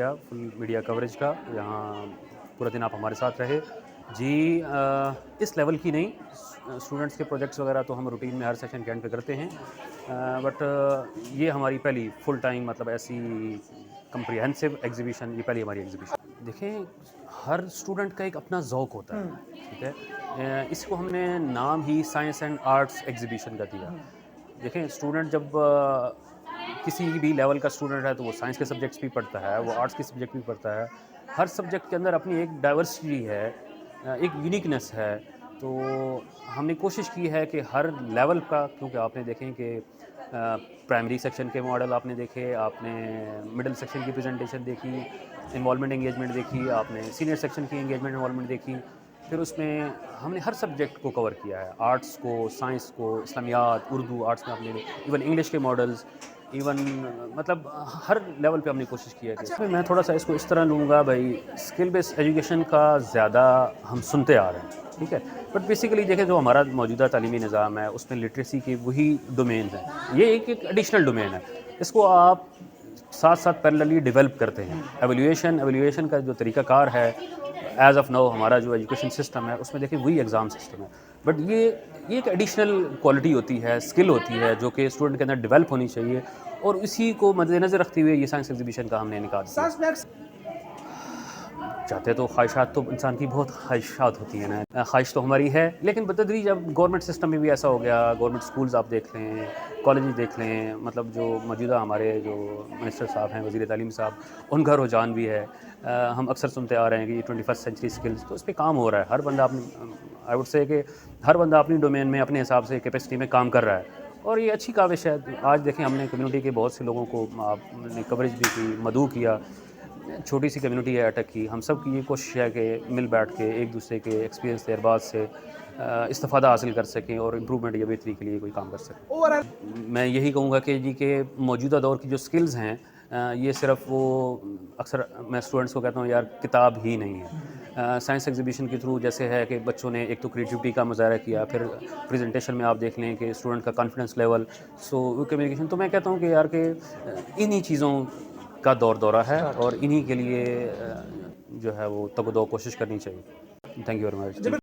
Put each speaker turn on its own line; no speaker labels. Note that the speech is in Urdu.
شکریہ فل میڈیا کوریج کا، یہاں پورا دن آپ ہمارے ساتھ رہے جی۔ اس لیول کی نہیں، اسٹوڈنٹس کے پروجیکٹس وغیرہ تو ہم روٹین میں ہر سیشن کے اینڈ پہ کرتے ہیں، بٹ یہ ہماری پہلی فل ٹائم مطلب ایسی کمپریہنسو ایگزیبیشن، یہ پہلی ہماری ایگزیبیشن۔ دیکھیں ہر اسٹوڈنٹ کا ایک اپنا ذوق ہوتا ہے، ٹھیک ہے، اس کو ہم نے نام ہی سائنس اینڈ آرٹس ایگزیبیشن کا دیا۔ دیکھیں اسٹوڈنٹ جب کسی بھی لیول کا اسٹوڈنٹ ہے تو وہ سائنس کے سبجیکٹس بھی پڑھتا ہے، وہ آرٹس کے سبجیکٹ بھی پڑھتا ہے، ہر سبجیکٹ کے اندر اپنی ایک ڈائیورسٹی ہے، ایک یونیکنیس ہے۔ تو ہم نے کوشش کی ہے کہ ہر لیول کا، کیونکہ آپ نے دیکھیں کہ پرائمری سیکشن کے ماڈل آپ نے دیکھے، آپ نے مڈل سیکشن کی پریزنٹیشن دیکھی، انوالومنٹ انگیجمنٹ دیکھی، آپ نے سینئر سیکشن کی انگیجمنٹ انوالومنٹ دیکھی، پھر اس میں ہم نے ہر سبجیکٹ کو کور کیا ہے، آرٹس کو، سائنس کو، اسلامیات، اردو آرٹس میں آپ نے ایون انگلش کے ماڈلز، ایون مطلب ہر لیول پہ ہم نے کوشش کی ہے کہ میں تھوڑا سا اس کو اس طرح لوں گا بھائی، اسکل بیس ایجوکیشن کا زیادہ ہم سنتے آ رہے ہیں، ٹھیک ہے، بٹ بیسیکلی دیکھیں جو ہمارا موجودہ تعلیمی نظام ہے اس میں لٹریسی کی وہی ڈومینز ہیں، یہ ایک ایڈیشنل ڈومین ہے، اس کو آپ ساتھ ساتھ پیرللی ڈیولپ کرتے ہیں۔ ایویلیویشن کا جو طریقہ کار ہے ایز آف نو ہمارا جو ایجوکیشن سسٹم ہے اس میں دیکھیں وہی ایگزام سسٹم ہے، بٹ یہ ایک ایڈیشنل کوالٹی ہوتی ہے، اسکل ہوتی ہے جو کہ اسٹوڈنٹ کے اندر ڈیولپ ہونی چاہیے، اور اسی کو مد نظر رکھتے ہوئے یہ سائنس ایگزیبیشن کا ہم نے انعقاد کیا۔ چاہتے تو خواہشات تو انسان کی بہت خواہشات ہوتی ہیں نا، خواہش تو ہماری ہے، لیکن بتدریج اب گورنمنٹ سسٹم میں بھی ایسا ہو گیا، گورنمنٹ سکولز آپ دیکھ لیں، کالجز دیکھ لیں، مطلب جو موجودہ ہمارے جو منسٹر صاحب ہیں، وزیر تعلیم صاحب، ان کا رجحان بھی ہے، ہم اکثر سنتے آ رہے ہیں کہ یہ 21st سینچری اسکلز، تو اس پہ کام ہو رہا ہے، ہر بندہ اپنی آئی وڈ سے کہ ہر بندہ اپنی ڈومین میں اپنے حساب سے کیپیسٹی میں کام کر رہا ہے، اور یہ اچھی کاوش ہے۔ آج دیکھیں ہم نے کمیونٹی کے بہت سے لوگوں کو آپ نے کوریج بھی کی، مدعو کیا، چھوٹی سی کمیونٹی ہے اٹک کی، ہم سب کی یہ کوشش ہے کہ مل بیٹھ کے ایک دوسرے کے ایکسپیرینس تجربات سے استفادہ حاصل کر سکیں اور امپرومنٹ یا بہتری کے لیے کوئی کام کر سکیں۔ میں یہی کہوں گا کہ جی کہ موجودہ دور کی جو سکلز ہیں یہ صرف وہ اکثر میں اسٹوڈنٹس کو کہتا ہوں یار کتاب ہی نہیں ہے۔ سائنس ایگزیبیشن کے تھرو جیسے ہے کہ بچوں نے ایک تو کریٹیوٹی کا مظاہرہ کیا، پھر پریزنٹیشن میں آپ دیکھ لیں کہ اسٹوڈنٹ کا کانفیڈنس لیول، سو کمیونیکیشن، تو میں کہتا ہوں کہ یار کہ انہی چیزوں کا دورہ ہے اور انہی کے لیے جو ہے وہ تگ و دو کوشش کرنی چاہیے۔ Thank you very much.